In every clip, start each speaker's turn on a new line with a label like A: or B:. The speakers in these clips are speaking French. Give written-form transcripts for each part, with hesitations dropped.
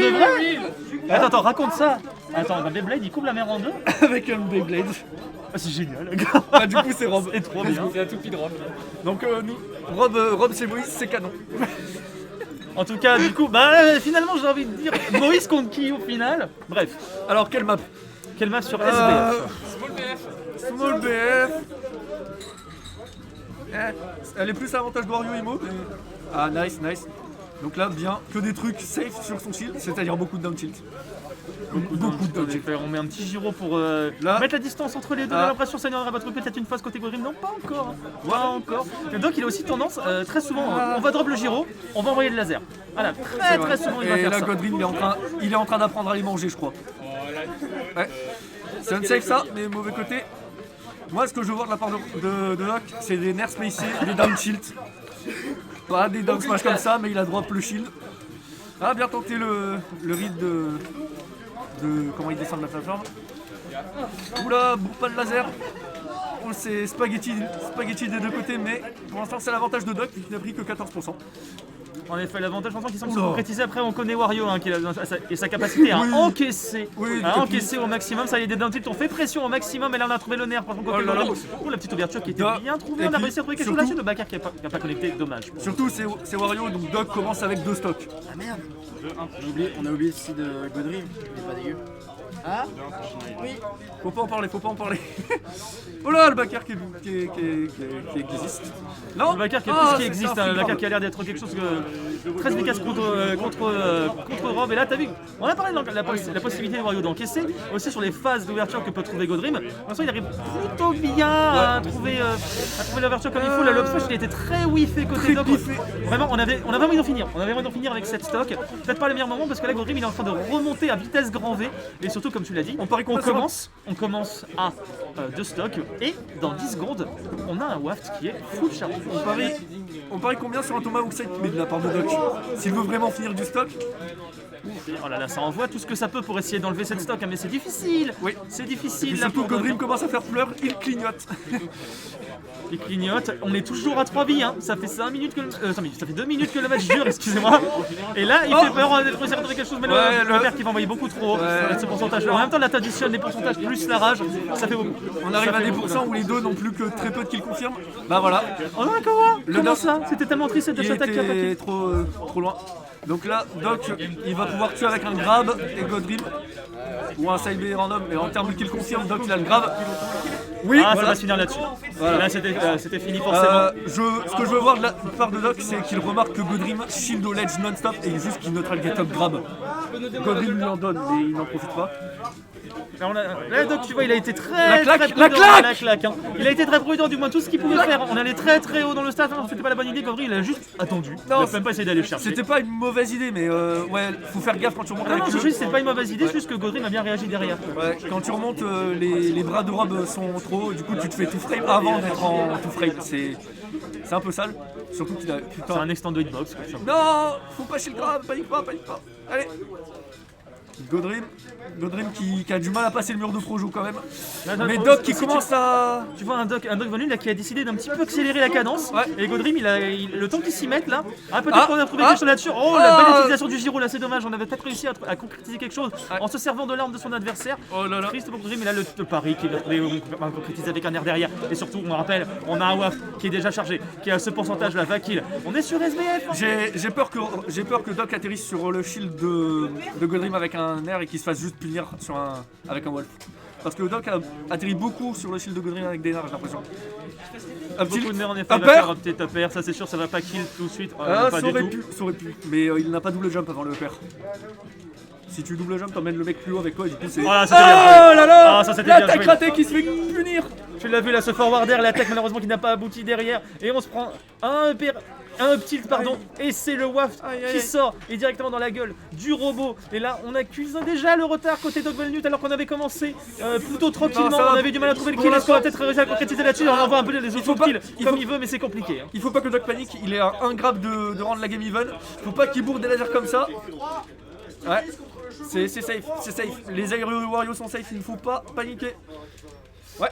A: pour de vrai. Attends, raconte ça. Attends, un Beyblade, il coupe la mer en deux.
B: Avec un Beyblade.
A: Ah, c'est génial, le gars.
B: Ah, du coup, c'est Rob.
A: C'est trop bien.
C: C'est un tout petit drop.
B: Donc, Rob c'est Moïse, c'est canon.
A: En tout cas, du coup, finalement, j'ai envie de dire Moïse contre qui au final. Bref,
B: Alors, quelle map?
A: quelle map sur SBF?
B: Small BF. Elle est plus à l'avantage de Wario Imo. Ah, nice. Donc là, bien, que des trucs safe sur son shield, c'est-à-dire beaucoup de down tilt. Beaucoup de down tilt.
A: On met un petit gyro pour
B: Là.
A: mettre la distance entre les deux. J'ai l'impression que ça va trouver peut-être une phase côté Godrim. Non, pas encore. Pas encore. Le Doc, il a aussi tendance, très souvent, on va drop le gyro, on va envoyer le laser. Voilà, très souvent, il va
B: Et
A: faire
B: là,
A: ça.
B: Godrim, il est en train d'apprendre à les manger, je crois. Ouais. C'est un safe ça, mais mauvais côté. Moi, ce que je veux voir de la part de Doc, c'est des nerfs spacés, des down tilt. Pas des down smash comme ça, mais il a drop le shield. Ah, bien tenté le read de comment il descend de la plateforme. Oula, bourre pas de laser. Oh, c'est spaghetti des deux côtés, mais pour l'instant, c'est l'avantage de Doc qui n'a pris que 14%.
A: En effet, l'avantage, je pense qu'il semble se
B: Oula.
A: concrétiser. Après, on connaît Wario et sa capacité à
B: Oui.
A: encaisser.
B: Oui,
A: À
B: et
A: encaisser au maximum. Ça y est, des down tilt, on fait pression au maximum. Et là, on a trouvé le nerf par contre côté
B: Oh là là.
A: Godrim. Oh, la petite ouverture qui était
B: Da-
A: bien trouvée.
B: et
A: On a
B: puis,
A: réussi à trouver quelque chose
B: surtout-
A: là-dessus. Le backer qui n'a pas connecté, dommage.
B: Surtout, c'est Wario, donc Doc commence avec 2 stocks.
C: Ah merde. On a oublié le site de Godrim. Il est pas dégueu. Ah oui.
B: Faut pas en parler. Oh là, le backer qui existe. Non.
A: Le backer qui est
B: Ah,
A: plus qui
B: c'est
A: existe,
B: un
A: le
B: free
A: backer
B: grab.
A: qui a l'air d'être quelque chose très efficace contre Rob. Et là, t'as vu, on a parlé de la possibilité de Wario d'encaisser, aussi sur les phases d'ouverture que peut trouver Godrim. Pour l'instant, il arrive plutôt bien à trouver l'ouverture comme il faut. La lob smash, il était très whiffé côté Doc. Vraiment, on avait vraiment envie d'en finir. On avait envie d'en finir avec cette stock. Peut-être pas le meilleur moment parce que là, Godrim, il est en train de remonter à vitesse grand V. Et surtout, comme tu l'as dit, on commence à 2 stocks. Et dans 10 secondes, on a un waft qui est full charge.
B: On parie combien sur un Tomahawk 7 mais de la part de Doc? S'il veut vraiment finir du stock.
A: Oh là là, ça envoie tout ce que ça peut pour essayer d'enlever cette stock, hein, mais c'est difficile.
B: Oui.
A: C'est
B: Et
A: difficile.
B: puis
A: là,
B: surtout,
A: pour
B: Godrim
A: Doc.
B: commence à faire fleur, il clignote.
A: Il clignote. On est toujours à 3 billes. Hein. Ça fait 5 minutes que le... 5 minutes. Ça fait 2 minutes que le match dure, excusez-moi. Et là, il fait peur d'être réussi à retrouver quelque chose, mais le père qui va envoyer beaucoup trop haut avec ce pourcentage. En même temps, là, t'additionnes les pourcentages plus la rage, ça fait beaucoup.
B: On arrive
A: Ça
B: à
A: fait
B: des
A: beaucoup.
B: pourcents où les deux n'ont plus que très peu de kills confirment. Bah voilà.
A: Oh non, comment
B: Le
A: Comment
B: Doc-
A: ça C'était tellement triste cette
B: Il
A: attaque qui a pas
B: était trop loin. Donc là, Doc, il va pouvoir tuer avec un grab et Godrim. Ou un side B random, mais en termes de kill confirme, Doc il a le grab. Oui,
A: Ah, ça
B: voilà.
A: va se finir là-dessus.
B: Voilà.
A: Là, c'était fini forcément.
B: Ce que je veux voir de la part de Doc, c'est qu'il remarque que Godrim shield au ledge non-stop et juste qu'il neutral get up grab. Godrim lui en donne, mais il n'en profite pas.
A: Là, Doc, tu vois, il a été très
B: claque,
A: très
B: la
A: prudent.
B: claque
A: La claque, hein. Il a été très prudent, du moins tout ce qu'il pouvait faire. On allait très très haut dans le stade, hein. C'était pas la bonne idée. Godrim, il a juste attendu. Il a même pas essayé d'aller chercher.
B: C'était pas une mauvaise idée, mais ouais, faut faire gaffe quand tu remontes
A: Ah non,
B: avec
A: c'est
B: le...
A: juste, c'est pas une mauvaise idée, c'est juste que Godrim a bien réagi derrière.
B: Ouais, quand tu remontes, les bras de Rob sont trop hauts, du coup tu te fais tout frame avant d'être en tout frame. C'est un peu sale, surtout qu'il a...
A: C'est
B: Putain.
A: un extendo hitbox. Quoi, ça.
B: Non, faut pas chez le grab, panique pas. Allez. Godrim qui a du mal à passer le mur de Projo quand même.
A: Là,
B: Mais
A: oh,
B: Doc qui
A: si
B: commence à...
A: Tu vois un Doc venu là qui a décidé d'un petit peu accélérer la cadence.
B: Ouais.
A: Et Godrim, le temps qu'il s'y mette là. Ah, peut-être qu'on a trouvé quelque chose là-dessus. Oh,
B: Ah.
A: la belle utilisation du gyro là, c'est dommage. On avait peut-être réussi à concrétiser quelque chose en se servant de l'arme de son adversaire.
B: Oh là là.
A: Triste pour Godrim, mais là le pari qu'il va trouver concrétiser avec un air derrière. Et surtout, on rappelle, on a un waft qui est déjà chargé, qui a ce pourcentage là, 20 kills. On est sur SBF.
B: J'ai peur que Doc atterrisse sur le shield de Godrim avec un air et qu'il se fasse juste punir avec un wolf. Parce que Doc a atterri beaucoup sur le shield de Godrim avec des nerfs, j'ai l'impression.
A: Beaucoup de nerfs en effet,
B: un
A: il va faire
B: pair.
A: un petit upper, ça c'est sûr, ça va pas kill tout de suite.
B: Ah,
A: Pas
B: ça
A: du
B: aurait
A: tout.
B: pu. Mais il n'a pas double jump avant le pair. Si tu double jump, t'emmènes le mec plus haut avec toi et du coup c'est...
A: Voilà, c'était bien joué.
B: Oh là là,
A: Ah, ça, c'était bien
B: l'attaque
A: joué.
B: ratée qui se fait punir.
A: Tu l'as vu là, ce forward air, l'attaque malheureusement qui n'a pas abouti derrière. Et on se prend un up tilt, pardon, et c'est le waft qui sort et directement dans la gueule du robot. Et là, on accuse déjà le retard côté Doc Valnut alors qu'on avait commencé plutôt tranquillement.
B: Non, ça va.
A: On avait du mal à trouver le
B: Pour
A: kill. Est-ce qu'on va
B: l'instant-
A: peut-être réussir à concrétiser là-dessus? On envoie un peu les
B: faut
A: autres
B: pas-
A: kills
B: il
A: comme
B: faut-
A: il veut, mais c'est compliqué. Hein.
B: Il faut pas que Doc panique, il est à un grab de rendre la game even. Faut pas qu'il bourre des lasers comme ça. Ouais, c'est safe. Les aérios Wario sont safe, il ne faut pas paniquer.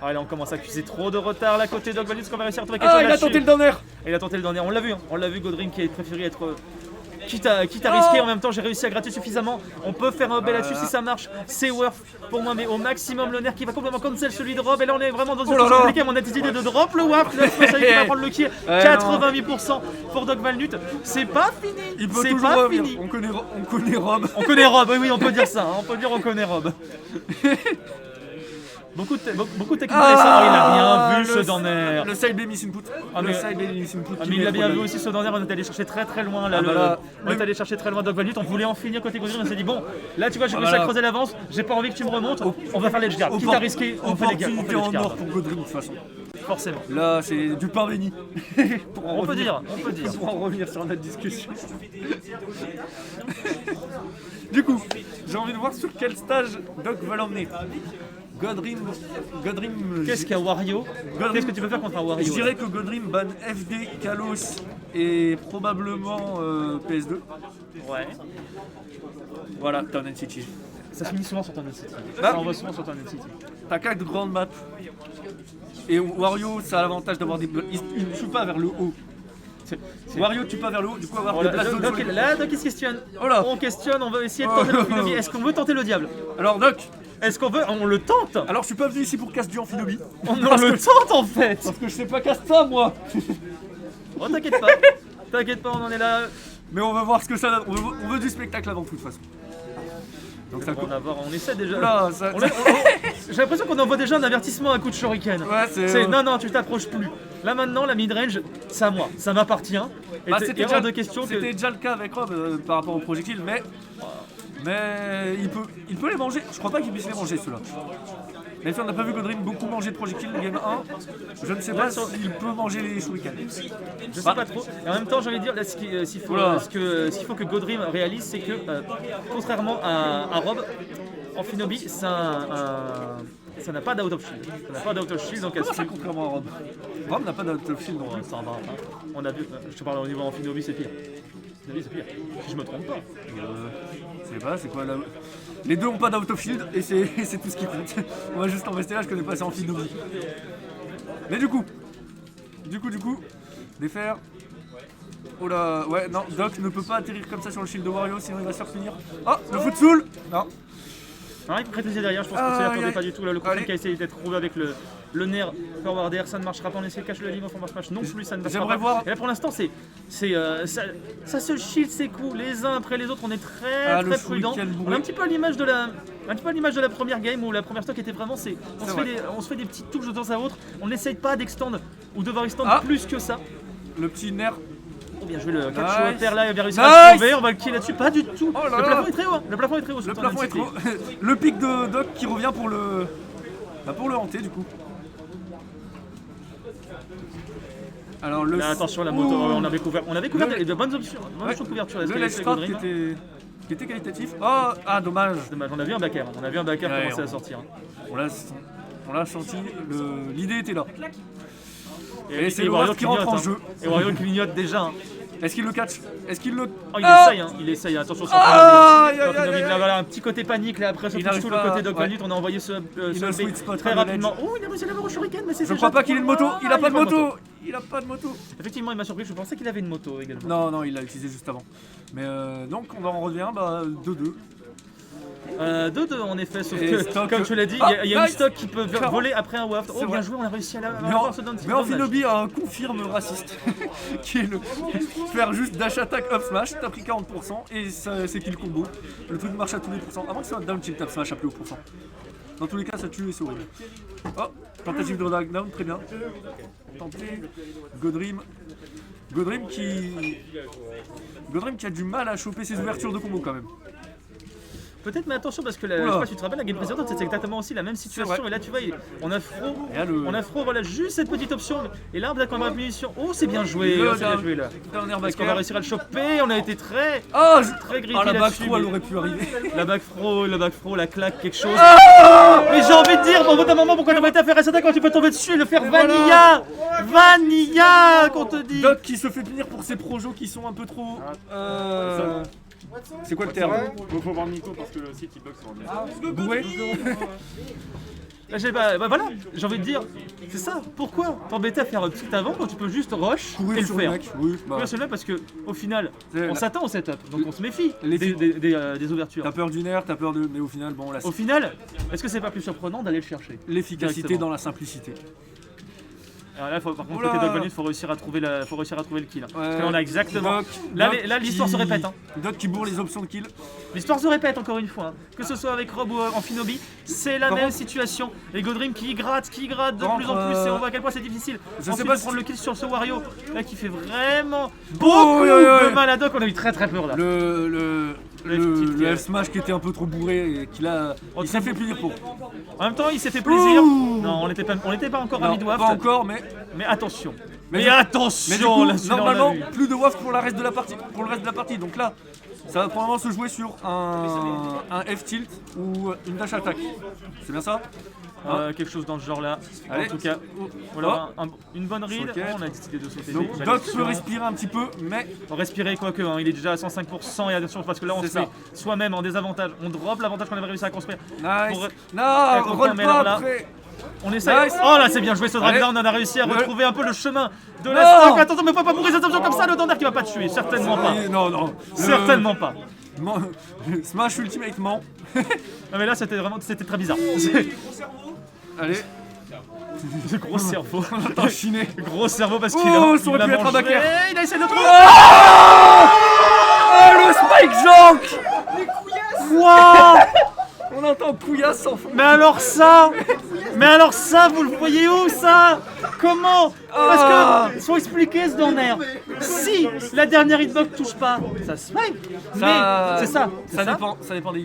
A: Ah, là, on commence à accuser trop de retard là côté Doc Valnut. Est-ce qu'on va réussir à trouver quelque chose
B: Ah, il a
A: là-dessus?
B: tenté le down air.
A: Il a tenté le dernier, on l'a vu, Godrim qui a préféré être quitte à risquer, en même temps j'ai réussi à gratter suffisamment. On peut faire un B là-dessus si ça marche, c'est worth pour moi, mais au maximum le nerf qui va complètement cancel celui de Rob, et là on est vraiment dans une situation compliquée. Mon attitude est de drop le waft, là c'est qui va prendre le kill, 88% pour Doc Valnut, c'est pas fini,
B: Il peut
A: c'est
B: toujours
A: pas
B: revenir.
A: fini.
B: On connaît Rob.
A: On connaît Rob, oui on peut dire ça, on peut dire on connaît Rob. Beaucoup de techniques ça, il a bien vu ce Danner.
B: Le side B miss input. Le side B miss input.
A: Mais il a bien vu aussi ce Danner, on est allé chercher très loin là. On est allé chercher très loin Doc Valnut, on voulait en finir côté Godrim, on s'est dit bon, là tu vois j'ai réussi à creuser l'avance, j'ai pas envie que tu me remontes, on va faire l'edge guard. Quitte à risquer, on fait les gars.
B: Opportunité en or pour Godrim de toute façon.
A: Forcément.
B: Là c'est du pain béni.
A: On peut dire.
B: Pour en revenir sur notre discussion. Du coup, j'ai envie de voir sur quel stage Doc va l'emmener. Godrim.
A: Qu'est-ce qu'il y a Wario? Qu'est-ce que tu peux faire contre un Wario?
B: Je dirais que Godrim ban FD, Kalos et probablement PS2.
A: Ouais.
B: Voilà, Town and City.
A: Ça finit souvent sur ton City.
B: Ah.
A: Ça envoie souvent sur ton City.
B: T'as 4 grandes maps. Et Wario, ça a l'avantage d'avoir des. Il ne tue pas vers le haut. Wario tue pas vers le haut, du coup avoir des places de
A: Doc, là, Doc il se questionne.
B: Oh là.
A: On questionne, on veut essayer de tenter le Finobi. Est-ce qu'on veut tenter le diable?
B: Alors Doc,
A: Est-ce qu'on veut. On le tente?
B: alors je suis pas venu ici pour casse du Amphinobi.
A: On le tente en fait.
B: Parce que je sais pas casse ça moi.
A: Oh t'inquiète pas. T'inquiète pas, on en est là.
B: Mais on va voir ce que ça donne. On veut du spectacle avant de toute façon. Donc ça
A: On essaie déjà.
B: Oula, ça...
A: J'ai l'impression qu'on envoie déjà un avertissement à coup de shuriken.
B: Ouais,
A: c'est non, tu t'approches plus. Là maintenant, la mid-range, c'est à moi, ça m'appartient. Et
B: Bah,
A: c'était hors de question
B: c'était
A: que.
B: déjà le cas avec Rob par rapport aux projectiles, mais il peut les manger. Je crois pas qu'il puisse les manger ceux-là. Même si on n'a pas vu Godrim beaucoup manger de projectiles le game 1, je ne sais pas s'il peut manger les shurikens.
A: Je sais pas trop. Et en même temps, j'ai envie de dire, là, s'il faut que Godrim réalise, c'est que contrairement à Rob, Amphinobi, ça n'a pas d'out of shield. Ça n'a pas d'out of shield, donc
B: Comment ça contrairement à Rob? Rob n'a pas d'out of shield non plus.
A: Ça va. On a vu. Je te parle au niveau Amphinobi, c'est pire. C'est pire. Si je me trompe pas.
B: Je sais pas, c'est quoi là? Les deux ont pas d'out of shield et c'est tout ce qui compte. On va juste en rester là, je connais pas ça en Amphinobi. Mais du coup, défaire. Oh là, ouais, non, Doc ne peut pas atterrir comme ça sur le shield de Wario, sinon il va se faire finir. Oh, le foot soul. Non.
A: Non, il peut préciser derrière, je pense que ça n'attendait pas du tout. Là, le conflit qui a essayé d'être trouvé avec le nerf forward air, ça ne marchera pas. On essaie de cacher le limit en smash non plus, ça ne marchera pas.
B: Voir.
A: Et là pour l'instant, ça se shield ses coups les uns après les autres. On est très prudent. On est un petit peu à l'image de la première game où la première stock était vraiment on se fait des petites touches de temps à autre. On n'essaye pas d'extendre ou de devoir extendre plus que ça.
B: Le petit nerf.
A: Oh bien joué le catch terre là, il a bien réussi à le trouver, on va le kill là-dessus, pas du tout.
B: Oh là
A: le
B: là.
A: plafond est très haut, le plafond est très haut.
B: Le plafond est trop. Le pic de Doc qui revient pour le hanter du coup. Alors
A: là, attention la moto, on avait couvert de bonnes options de couverture.
B: Le ledge trap qui était qualitatif. Oh, dommage.
A: On a vu un backer, commencer à sortir.
B: On l'a senti, l'idée était là.
A: Et
B: c'est le Wario qui rentre en jeu.
A: Et Wario clignote déjà.
B: Est-ce qu'il le catch? Est-ce qu'il le...
A: Oh, il essaye, attention sur voilà, un petit côté panique là, après surtout tout le côté Doc Valnut, on a envoyé ce très rapidement. Oh, il a réussi à l'avoir au shuriken, mais c'est...
B: Je crois pas qu'il ait une moto, il a pas de moto. Il a pas de moto.
A: Effectivement, il m'a surpris, je pensais qu'il avait une moto également.
B: Non, il l'a utilisé juste avant. Mais donc on en revient 2-2.
A: 2-2 en effet, sauf que comme tu l'as dit, il y a une stock qui peut voler après un waft. Oh bien joué, on a réussi à l'avoir ce down.
B: Mais Amphinobi a un confirme raciste qui est le faire juste dash attack up smash, t'as pris 40% et c'est kill combo. Le truc marche à tous les pourcents, avant que c'est un down tilt up smash à plus haut pourcent. Dans tous les cas ça tue et c'est horrible. Oh, tentative de drag down, très bien. Tenté, Godrim qui a du mal à choper ses ouvertures de combo quand même.
A: Peut-être, mais attention parce que je sais pas si tu te rappelles, la game précédente c'était exactement aussi la même situation. Et là tu vois, on a Fro, voilà, juste cette petite option. Et là peut-être qu'on aura munition. Oh, c'est bien joué, là. Est-ce qu'on va réussir à le choper? On a été très grippé là-dessus.
B: La back throw elle aurait pu arriver.
A: La back throw, la claque, quelque chose. Mais j'ai envie de dire, au bout d'un moment, pourquoi t'as été à faire un attaque quand tu peux tomber dessus et le faire vanilla? Vanilla, qu'on te dit.
B: Doc qui se fait punir pour ses projos qui sont un peu trop... C'est quoi le terme?
C: Faut voir Nico parce
D: que le site hitbox en
B: Bourré.
A: Bah voilà, j'ai envie de dire, c'est ça, pourquoi t'embêter à faire un petit avant quand tu peux juste rush et
B: Courir
A: le
B: sur
A: faire
B: le mec. Oui, bah,
A: Courir sur le mec parce que au final,
B: C'est
A: on
B: la-
A: s'attend au setup, donc on se méfie
B: Les
A: des ouvertures.
B: t'as peur d'une air, t'as peur de. Mais au final, bon, là,
A: Au final, est-ce que c'est pas plus surprenant d'aller le chercher?
B: l'efficacité
A: directement.
B: dans la simplicité.
A: Alors là, par contre,
B: Oula.
A: côté Doc Bonus, faut réussir à trouver le kill. Parce que là, on a exactement.
B: Doc,
A: Là,
B: Doc
A: là, l'histoire se
B: qui-
A: répète. Hein.
B: Doc qui bourre les options de kill.
A: L'histoire se répète encore une fois. Hein. Que ce soit avec Rob ou en Finobi, c'est la
B: Par
A: même
B: contre-
A: situation. Et Godrim qui gratte de
B: Par
A: plus en
B: contre,
A: plus. Et on voit à quel point c'est difficile.
B: je sais
A: Ensuite,
B: pas
A: de prendre
B: si-
A: le kill sur ce Wario. Là, qui fait vraiment
B: Oh,
A: beaucoup
B: oui, oui,
A: de
B: oui.
A: mal à Doc. On a eu très peur là.
B: Le
A: Le
B: F-Smash qui était un peu trop bourré et qu'il a. Il s'est fait plaisir pour.
A: En même temps, il s'est fait plaisir.
B: Ouh.
A: Non, on n'était pas encore à
B: Non,
A: mid-waft.
B: pas encore, mais.
A: Mais attention.
B: Mais
A: Mais
B: du-
A: attention
B: Mais du coup,
A: là, celui-là, on l'a
B: normalement,
A: vu.
B: plus de waft pour le reste de la partie. Donc là, ça va probablement se jouer sur un F-tilt ou une dash attack. C'est bien ça?
A: Quelque chose dans ce genre là.
B: Allez.
A: En tout cas, voilà, une bonne read.
B: Ok.
A: On a décidé de sauter.
B: Donc
A: Belle
B: Doc
A: action.
B: peut respirer un petit peu, mais
A: Respirer quoique, hein, il est déjà à 105% et attention parce que là on
B: C'est
A: se
B: ça.
A: met soi-même en désavantage. On drop l'avantage qu'on avait réussi à construire.
B: nice.
A: Pour-
B: Non,
A: Pour-
B: roll
A: mais
B: pas
A: alors là-
B: après.
A: On essaie.
B: Nice.
A: Oh là c'est bien joué ce drag là,
B: Allez.
A: on en a réussi à
B: Le-
A: retrouver un peu le chemin de
B: Non.
A: la stock. Attention, mais faut pas mourir cette option comme ça, le Dander qui va pas te tuer, certainement pas.
B: Non, non.
A: Certainement pas.
B: Smash Ultimate ment.
A: Non mais là c'était très bizarre.
B: Allez,
A: C'est gros cerveau.
B: t'as chiné.
A: Gros cerveau parce
B: Oh,
A: qu'il a,
B: ça aurait
A: il a
B: pu être un
A: mangé.
B: backer.
A: Il a essayé de trouver.
B: Oh, le Spike Junk.
A: Quoi?
B: On entend couillasse sans fond.
A: Mais alors ça, vous le voyez où ça? Comment? Parce que faut expliquer ce Donner. Si la dernière hitbox touche pas, ça se snipe. Mais c'est ça.
B: Ça dépend des